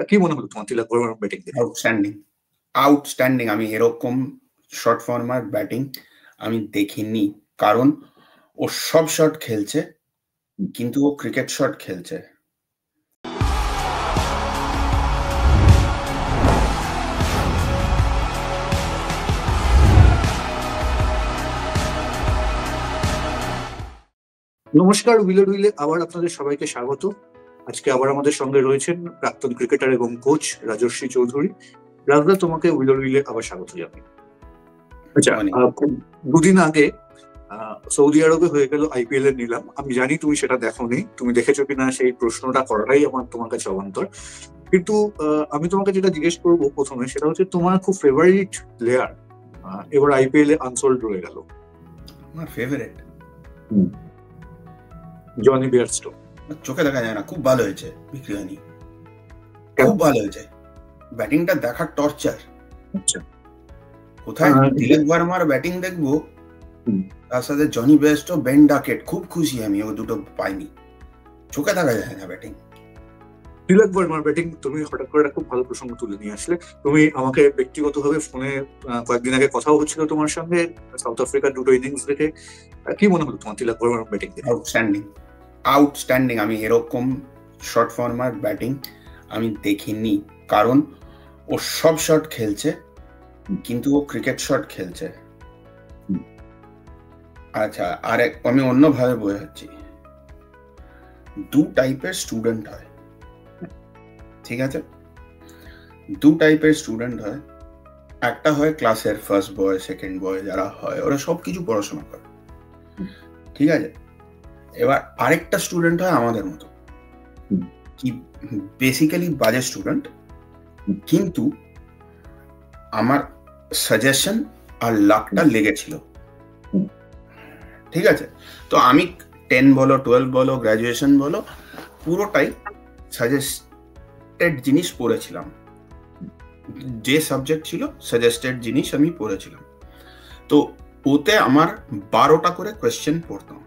কি মনে হলো তোমার তিলক বর্মার ব্যাটিং দেখে? Outstanding outstanding. আমি এরকম শর্ট ফর্মার ব্যাটিং আমি দেখিনি, কারণ ও সব শট খেলছে, কিন্তু ও ক্রিকেট শট খেলছে। নমস্কার, উইলের উইলে আবার আপনাদের সবাইকে স্বাগত। আজকে আবার আমাদের সঙ্গে রয়েছেন প্রাক্তন ক্রিকেটার এবং কোচ রাজশ্রী চৌধুরী। রাজদা, তোমাকে উইলের উইলে আবার স্বাগত জানাই। আচ্ছা, দুদিন আগে সৌদি আরবে হয়ে গেল আইপিএল এর নিলাম। আমি জানি তুমি সেটা দেখোনি, তুমি দেখেছো কিনা সেই প্রশ্নটা করাটাই আমার তোমার কাছে অবান্তর। কিন্তু আমি তোমাকে যেটা জিজ্ঞেস করবো প্রথমে, সেটা হচ্ছে তোমার খুব ফেভারিট প্লেয়ার এবার আইপিএল এ আনসোল্ড রয়ে গেল। আমার ফেভারিট জনি বেয়ারস্টো। চোখে দেখা যায় না, খুব ভালো হয়েছে, বিক্রি হয়নি, খুব ভালো হয়েছে। ব্যাটিংটা দেখার টর্চার। আচ্ছা, কোথায় তিলক বর্মার ব্যাটিং দেখবো, তার সাথে জনি বেয়ারস্টো, বেন ডাকেট, খুব খুশি আমি, ও দুটো পাইনি। চোখে দেখা যায় না ব্যাটিং। তিলক বর্মার ব্যাটিং তুমি হঠাৎ করে খুব ভালো প্রসঙ্গ তুলে নিয়ে আসলে। তুমি আমাকে ব্যক্তিগতভাবে ফোনে কয়েকদিন আগে কথাও হচ্ছিল তোমার সঙ্গে সাউথ আফ্রিকার দুটো ইনিংস দেখে। কি মনে হলো তোমার তিলক বর্মার ব্যাটিং দেখে? আউটস্ট্যান্ডিং। আমি এরকম শর্ট ফর্মার ব্যাটিং আমি দেখিনি, কারণ ও সব শট খেলছে, কিন্তু ও ক্রিকেট শট খেলছে। আচ্ছা, আর আমি অন্যভাবে বোঝাচ্ছি। দু টাইপের স্টুডেন্ট হয়, ঠিক আছে? দু টাইপের স্টুডেন্ট হয়। একটা হয় ক্লাসের ফার্স্ট বয়, সেকেন্ড বয়, যারা হয় ওরা সবকিছু পড়াশোনা করে, ঠিক আছে? এবার আরেকটা স্টুডেন্ট হয় আমাদের মতো, কি বেসিক্যালি বাজে স্টুডেন্ট, কিন্তু আমার সাজেশন আর লাকটা লেগেছিল, ঠিক আছে? তো আমি 10 বলো, 12 বলো, গ্রাজুয়েশন বলো, পুরোটাই সাজেস্টেড জিনিস পড়েছিলাম। যে সাবজেক্ট ছিল সাজেস্টেড জিনিস আমি পড়েছিলাম। তো ওতে আমার 12টা করে কোয়েশ্চেন পড়তাম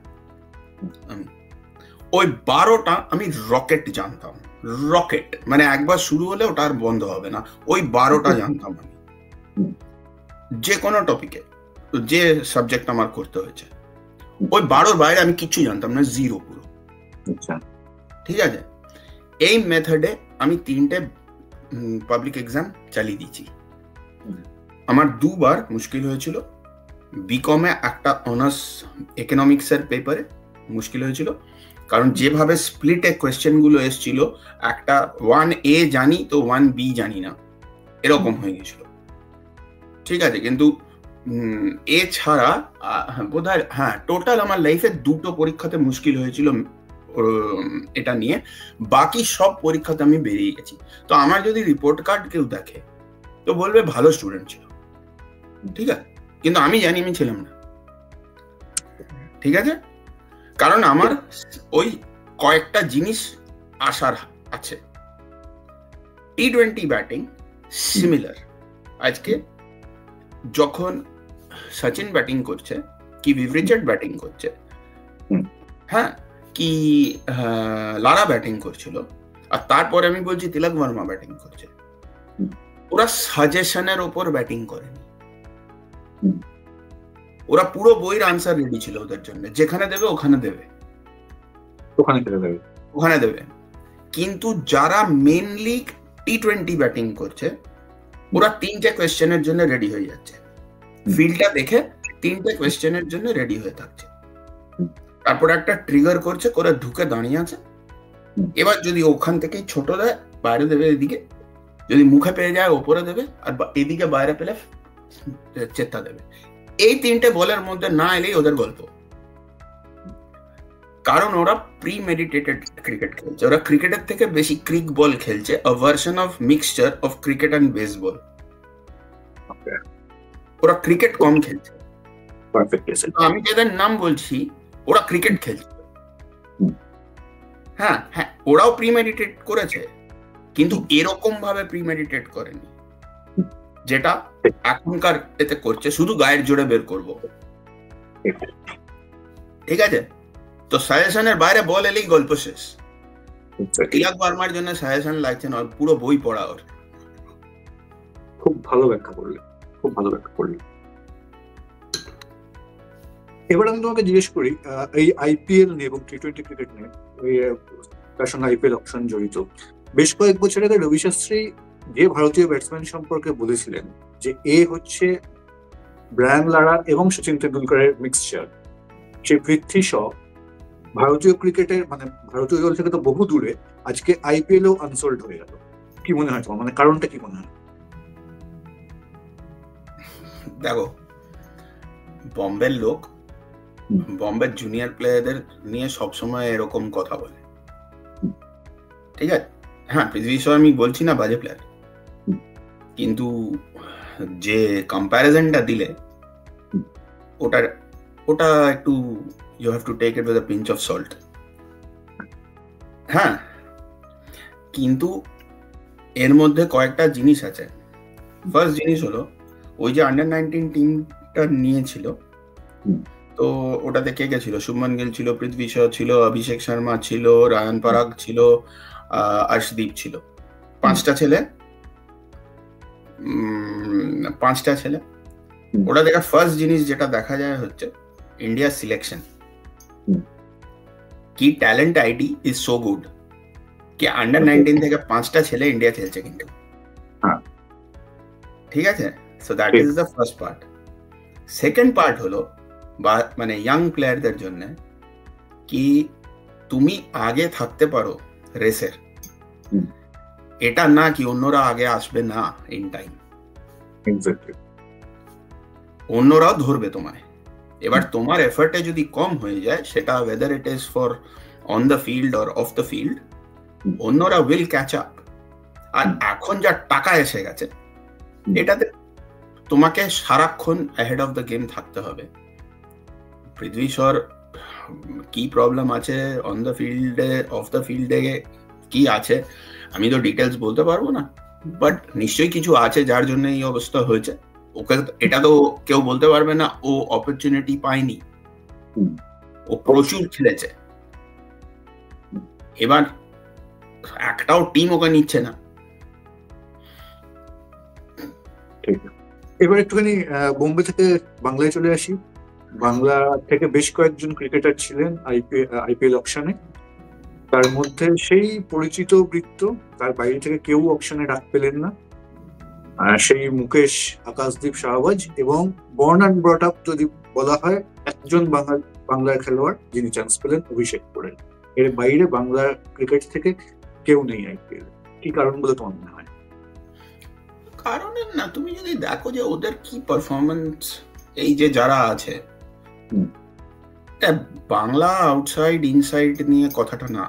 আমি। ওই 12টা আমি রকেট জানতাম। রকেট মানে একবার শুরু হলে ওটা আর বন্ধ হবে না। ওই 12টা জানতাম আমি, যে কোনো টপিকে, যে সাবজেক্ট আমার করতে হয়েছে। ওই 12র বাইরে আমি কিচ্ছু জানতাম না, জিরো পুরো, ঠিক আছে? এই মেথডে আমি 3টে পাবলিক এক্সাম চালিয়ে দিয়েছি। আমার 2বার মুশকিল হয়েছিল। বিকমে একটা অনার্স ইকোনমিক্সের পেপারে মুশকিল হয়েছিল, কারণ যেভাবে স্প্লিটে কোয়েশ্চেন গুলো এসেছিল, একটা 1A জানি তো 1B জানি না, এরকম হয়ে গেছিল, ঠিক আছে? কিন্তু এছাড়া বোধহয় টোটাল আমার লাইফে 2টো পরীক্ষাতে মুশকিল হয়েছিল এটা নিয়ে। বাকি সব পরীক্ষাতে আমি বেরিয়ে গেছি। তো আমার যদি রিপোর্ট কার্ড কেউ দেখে তো বলবে ভালো স্টুডেন্ট ছিল, ঠিক আছে? কিন্তু আমি জানি আমি ছিলাম না, ঠিক আছে? কারণ আমার ওই কয়েকটা জিনিস আসার আছে। T20 batting similar. আজকে যখন সচিন ব্যাটিং করছে, কি ভিভ রিচার্ড ব্যাটিং করছে, হ্যাঁ, কি লারা ব্যাটিং করছিল, আর তারপরে আমি বলছি তিলক বর্মা ব্যাটিং করছে, ওরা সাজেশনের ওপর ব্যাটিং করেনি। ওরা পুরো বইয়ের আনসার রেডি ছিল ওদের জন্য, যেখানে দেবে ওখানে দেবে, ওখানে দেবে। কিন্তু যারা মেনলি টি20 ব্যাটিং করছে, ওরা 3টে কোয়েশ্চেনের জন্য রেডি হয়ে যাচ্ছে। ফিল্ডটা দেখে 3টে কোয়েশ্চেনের জন্য রেডি হয়ে থাকছে, তারপরে একটা ট্রিগার করছে, করে ঢুকে দাঁড়িয়ে আছে। এবার যদি ওখান থেকেই ছোট দেয়, বাইরে দেবে এদিকে, যদি মুখে পেয়ে যায় ওপরে দেবে, আর এদিকে বাইরে পেলে চেষ্টা দেবে। এই 3টে বলের মধ্যে না এলেই ওদের গল্প, কারণ ওরা প্রি মেডিটেটেড ক্রিকেট খেলছে। ওরা ক্রিকেটের থেকে বেশি ক্রিক বল খেলছে, a version of mixture of cricket and baseball. ওরা ক্রিকেট কম খেলছে। আমি যাদের নাম বলছি ওরা ক্রিকেট খেলছে। হ্যাঁ, ওরাও প্রি মেডিটেট করেছে, কিন্তু এরকম ভাবে প্রি মেডিটেট করেনি যেটা এখনকার এতে করছে। শুধু গায়ের জোরে বের করবো, ঠিক আছে? তো সাজেশনের বাইরে বল এলেই গল্প শেষ। তিলক বর্মার জন্য সাজেশন লাগছে না, পুরো বই পড়া ওর। খুব ভালো ব্যাখ্যা করলে, খুব ভালো ব্যাখ্যা করলে। এবার আমি তোমাকে জিজ্ঞেস করি, এই আইপিএল নিয়ে এবং টি-20 ক্রিকেট নিয়ে, তার সঙ্গে আইপিএল অপশন জড়িত। বেশ কয়েক বছর আগে রবি শাস্ত্রী যে ভারতীয় ব্যাটসম্যান সম্পর্কে বলেছিলেন যে এ হচ্ছে ব্রায়ান লারা এবং সচিন তেন্ডুলকরের মিক্সচার, সেই পৃথ্বী শ ভারতীয় ক্রিকেটের মানে ভারতীয় দল থেকে তো বহু দূরে আজকে আইপিএলও আনসোল্ড হয়ে গেল। কি মনে হয় তোমার, মানে কারণটা কি মনে হয়? দেখো, বম্বের লোক বম্বের জুনিয়র প্লেয়ারদের নিয়ে সবসময় এরকম কথা বলে, ঠিক আছে? হ্যাঁ, পৃথ্বী শ আমি বলছি না বাজে প্লেয়ার, কিন্তু যে কম্প্যারিজনটা দিলে ওটা একটু you have to take it with a pinch of salt. হ্যাঁ, কিন্তু এর মধ্যে কয়েকটা জিনিস আছে। ফার্স্ট জিনিস হলো, ওই যে আন্ডার 19 টিমটা নিয়েছিল, তো ওটাতে কে কে ছিল? শুভমান গিল ছিল, পৃথ্বী শ ছিল, অভিষেক শর্মা ছিল, রায়ান পরাগ ছিল, আর্শদীপ ছিল। পাঁচটা ছেলে। ওটা দেখা ফার্স্ট জিনিস যেটা দেখা যায় হচ্ছে ইন্ডিয়া সিলেকশন কি talent ID is so good কি আন্ডার 19 থেকে পাঁচটা ছেলে ইন্ডিয়া খেলছে কিন্তু, ঠিক আছে? So that is the first part. Second part হলো মানে ইয়াং প্লেয়ারদের জন্য কি তুমি আগে থাকতে পারো রেসের, এটা না কি অন্যরা আগে আসবে না ইন টাইম, অন্যরাও ধরবে তোমায়। এবার তোমার এফর্টে যদি কম হয়ে যায়, সেটা weather it is for on the field or of the field, অন্যরা উইল ক্যাচ আপ। আর এখন যা টাকা এসে গেছে, এটাতে তোমাকে সারাক্ষণ অ্যাহেড অফ দ্য গেম থাকতে হবে। পৃথ্বী শর কি প্রবলেম আছে অন দ্য ফিল্ডে, অফ দ্য ফিল্ডে কি আছে আমি তো ডিটেলস বলতে পারবো না, বাট নিশ্চয়ই কিছু আছে যার জন্য এই অবস্থা হয়েছে। ওকে এটা তো কেউ বলতে পারবে না ও অপরচুনিটি পায়নি, ও প্রচুর খেলেছে। এবার একটাও টিম ওকে নিচ্ছে না। এবার একটুখানি বোম্বে থেকে বাংলায় চলে আসি। বাংলা থেকে বেশ কয়েকজন ক্রিকেটার ছিলেন আইপিএল অপশনে, তার মধ্যে সেই পরিচিত বৃত্ত, তার বাইরে থেকে কেউ অপশনে ডাক পেলেন না, সেই মুকেশ, আকাশদীপ, শাহবাজ এবং বর্ন অ্যান্ড ব্রট আপ যদি বলা হয় একজন বাংলার খেলোয়াড় যিনি চান্স পেলেন, অভিষেক পোরেল। এর বাইরে বাংলার ক্রিকেট থেকে কেউ নেই আইপিএল। কি কারণ বলে তোমার মনে হয়? কারণের না, তুমি যদি দেখো যে ওদের কি পারফরমেন্স, এই যে যারা আছে বাংলা আউটসাইড ইনসাইড নিয়ে কথাটা না,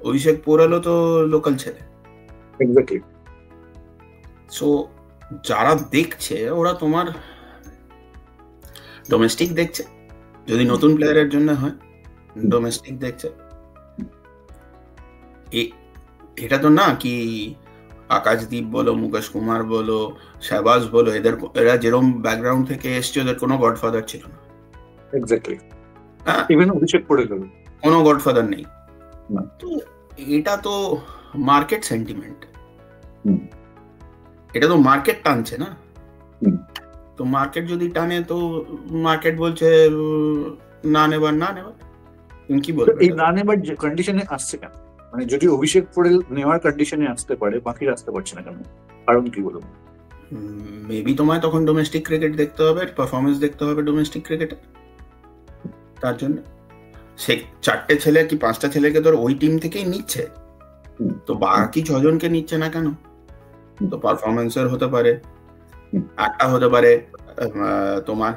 অভিষেক পোরেলও তো লোকাল ছেলে। এক্স্যাক্টলি। সো যারা দেখছে ওরা তোমার ডোমেস্টিক দেখছে, যদি নতুন প্লেয়ারের জন্য হয় ডোমেস্টিক দেখছে। এটা তো না কি আকাশদীপ বলো, মুকেশ কুমার বলো, শাহবাজ বলো, এরা যেরকম ব্যাকগ্রাউন্ড থেকে এসছে ওদের কোনো গডফাদার ছিল না। এক্স্যাক্টলি। ইভেন অভিষেক পোরেল কোনো গডফাদার নেই। তো এটা তো মার্কেট সেন্টিমেন্ট, এটা তো মার্কেট টানছে না। তো মার্কেট যদি টানে তো মার্কেট বলছে না নেবার। তুমি কি বলবে? এই না নেবার যে কন্ডিশনে আসছে কেন? মানে যদি অভিষেক পোরেল নেওয়ার কন্ডিশনে আসতে পারে, বাকিরা আসতে পারছে না কেন? কারণ কি বলবো? মেবি তোমায় তখন ডোমেস্টিক ক্রিকেট দেখতে হবে, পারফরমেন্স দেখতে হবে ডোমেস্টিক ক্রিকেটে। তার জন্য সে 4টে ছেলে কি 5টা ছেলেকে তোর ওই টিম থেকেই নিচ্ছে, তো বাকি 6জনকে নিচ্ছে না কেন? তো পারফরমেন্সের হতে পারে, একটা হতে পারে তোমার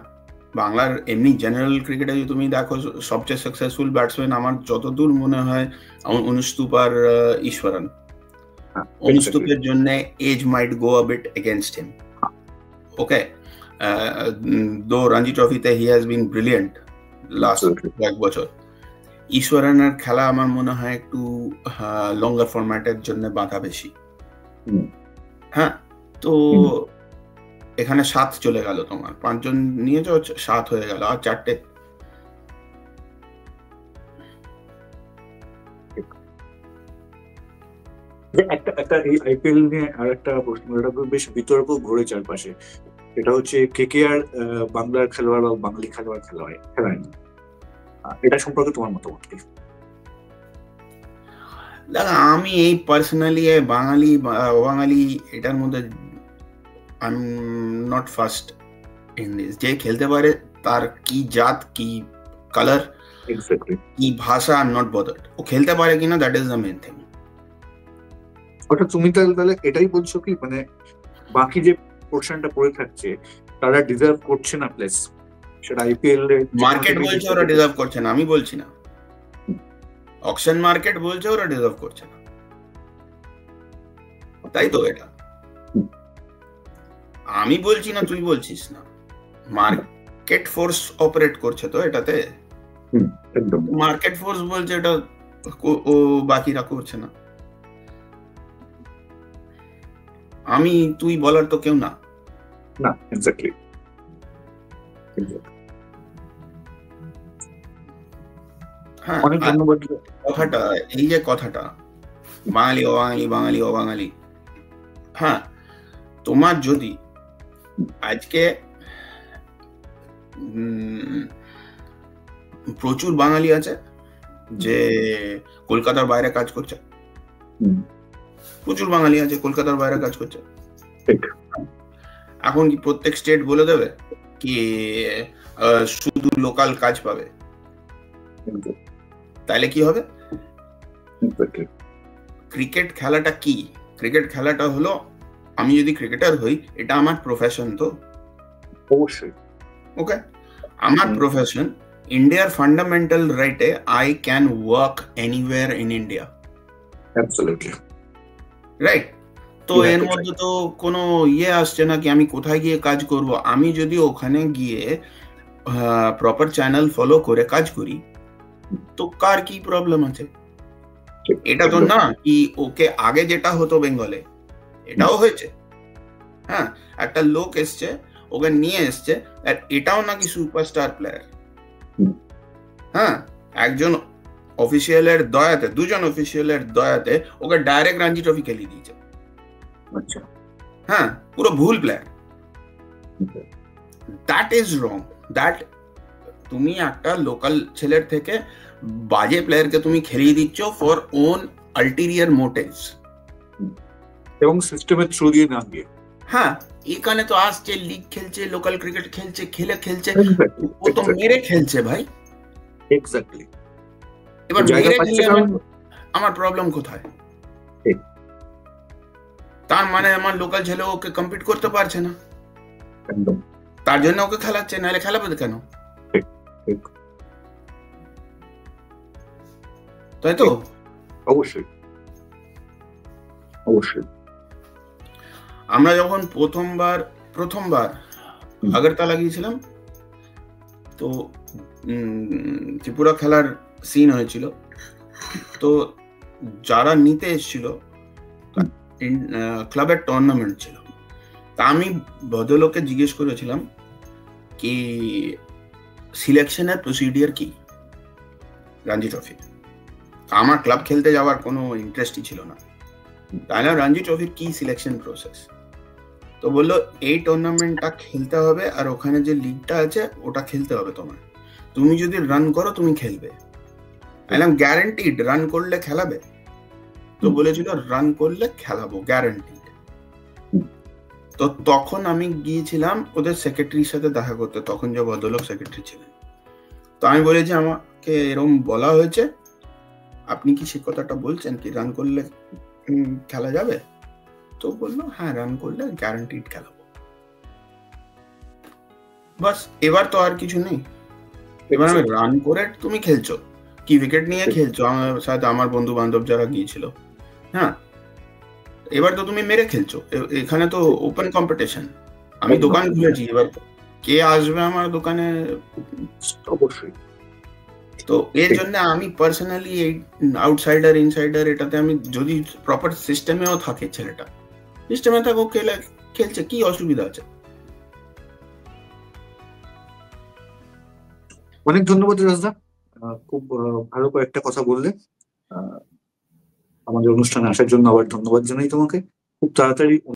বাংলার এমনি জেনারেল ক্রিকেটে যদি তুমি দেখো সবচেয়ে সাকসেসফুল ব্যাটসম্যান আমার যতদূর মনে হয় অনুষ্তুপ আর ঈশ্বরন। অনুষ্তুপের জন্য age might go a bit against him, okay, though Ranji ট্রফিতে he has been brilliant last কয়েক বছর। ঈশ্বরনের খেলা আমার মনে হয় একটু লঙ্গার ফরম্যাটের জন্য বাঁধা বেশি। হ্যাঁ, তো এখানে 7 চলে গেল, তোমার 5 জন নিয়েছো, 7 হয়ে গেল, আর 4টে। যে একটা একটা এই আইপিএল নিয়ে আর একটা প্রশ্ন, এটা তো বেশ বিতর্ক ঘুরে চারপাশে। এটা হচ্ছে কেকেআর বাংলার খেলোয়াড় বা বাঙালি খেলোয়াড় খেলায় না। এটা সম্পর্কে তোমার মতামত কি? দেখো, আমি এই পার্সোনালি বাঙালি অবাঙালি এটার মধ্যে I am not first in this. যে খেলতে পারে, তার কি জাত, কি কালার, এক্স্যাক্টলি। কি ভাষা, আই এম নট বদার্ড। ও খেলতে পারে কিনা, that is the main thing. ওটা তুমি তাহলে এটাই বলছো কি, মানে বাকি যে পোর্শনটা পড়ে থাকছে তারা ডিজার্ভ করছে না প্লেস, সেটা আইপিএল এ যেখান মার্কেট থেকেই বলছে দেখতে ওরা পাবে। ডিজার্ভ করছে না, আমি বলছি না। অকশন মার্কেট বলছে ওরা ডিজার্ভ করছে না, তাই তো? এটা আমি বলছি না, তুই বলছিস না। মার্কেট ফোর্স অপারেট করছে তো এটাতে। একদম। মার্কেট ফোর্স বলছে এটা ও বাকিরা করছে না। আমি তুই বলার তো কেউ না। না, এক্স্যাক্টলি। হ্যাঁ, অনেক ধন্যবাদ। কথাটা, এই যে কথাটা বাঙালি অবাঙালি, বাঙালি অবাঙালি, হ্যাঁ, তোমার যদি আজকে প্রচুর বাঙালি আছে যে কলকাতার বাইরে কাজ করছে, প্রচুর বাঙালি আছে কলকাতার বাইরে কাজ করছে। এখন কি প্রত্যেক স্টেট বলে দেবে কি শুধু লোকাল কাজ পাবে? তাহলে কি হবে? ক্রিকেট খেলাটা কি? ক্রিকেট খেলাটা হলো, আমি যদি ক্রিকেটার হই, এটা আমার প্রফেশন তো। অবশ্যই। ওকে, আমার প্রফেশন। ইন্ডিয়ার ফান্ডামেন্টাল রাইটে I can work anywhere in India. Absolutely. Right. তো এর মধ্যে তো কোনো ইয়ে আসছে না কি আমি কোথায় গিয়ে কাজ করব। আমি যদি ওখানে গিয়ে প্রপার চ্যানেল ফলো করে কাজ করি, তো কার কি প্রবলেম আছে? এটা তো না কি ওকে আগে যেটা হতো বেঙ্গলে, এটাও হয়েছে। হ্যাঁ, একটা লোক এসছে, ওকে নিয়ে এসছে, আর এটাও নাকি সুপারস্টার প্লেয়ার। হ্যাঁ, একজন অফিসিয়ালের দয়াতে, দুজন অফিসিয়ালের দয়াতে ওকে ডাইরেক্ট রঞ্জি ট্রফি খেলিয়ে দিয়েছে। আচ্ছা। হ্যাঁ, পুরো ভুল player. That is wrong. That তুমি একটা লোকাল ছেলের থেকে বাজে প্লেয়ারকে তুমি খেলিয়ে দিচ্ছ ফর ওন আল্টিরিয়ার মোটিভস, এবং সিস্টেমের থ্রু দিয়ে না গিয়ে। হ্যাঁ, এখানে তো আসছে, লিগ খেলছে, লোকাল ক্রিকেট খেলছে, খেলছে, ও তো মেরে খেলছে ভাই। এক্স্যাক্টলি। এবার মেরে খেলে আমার প্রবলেম কোথায়? তার মানে আমার লোকাল ছেলে ওকে কম্পিট করতে পারছে না, একদম। তার জন্য ওকে খেলাচ্ছে, নাহলে খেলাবে কেন? তাই তো? অবশ্যই, অবশ্যই। আমরা যখন প্রথমবার আগরতলা গিয়েছিলাম, তো ত্রিপুরা খেলার সিন হয়েছিল। তো যারা নিতে এসেছিল, ক্লাবের টুর্নামেন্ট ছিল, তা আমি ভদ্রলোককে জিজ্ঞেস করেছিলাম কি সিলেকশনের প্রসিডিয়ার কি রঞ্জি ট্রফি। আমার ক্লাব খেলতে যাওয়ার কোনো ইন্টারেস্টই ছিল না, তাই না? রঞ্জি ট্রফির কি সিলেকশন প্রসেস? তো বললো এই টুর্নামেন্টটা খেলতে হবে, আর ওখানে যে লিগটা আছে ওটা খেলতে হবে তোমার। তুমি যদি রান করো তুমি খেলবে। একদম গ্যারান্টিড রান করলে খেলাবে। তো বলেছিল রান করলে খেলাবো, গ্যারান্টিড। তো তখন আমি গিয়েছিলাম ওদের সেক্রেটারির সাথে দেখা করতে, তখন যে ভদ্রলোক সেক্রেটারি ছিলেন। তো আমি বলেছি আমাকে এরকম বলা হয়েছে, আপনি কি সে কথাটা বলছেন কি রান করলে খেলা যাবে? তো বললো হ্যাঁ, রান করলে গ্যারান্টিড খেলাবো। বাস, এবার তো আর কিছু নেই। এবার আমি রান করে তুমি খেলছো কি উইকেট নিয়ে খেলছো, আমার সাথে আমার বন্ধু বান্ধব যারা গিয়েছিল, হ্যাঁ, এবার তো তুমি মেরে খেলছো। এখানে তো ওপেন কম্পিটিশন। আমি দোকান খুলেছি, এবার কে আসবে আমার দোকানে? অবশ্যই। তো এর জন্য আমি পার্সোনালি এই আউটসাইডার ইনসাইডার এটাতে আমি, যদি প্রপার সিস্টেমেও থাকে, ছেলেটা সিস্টেমে থাকো, খেলছে, কি অসুবিধা আছে? অনেক ধন্যবাদ রাজদা, খুব ভালো কয়েকটা কথা বললে। আমাদের অনুষ্ঠানে আসার জন্য আবার ধন্যবাদ জানাই তোমাকে। খুব তাড়াতাড়ি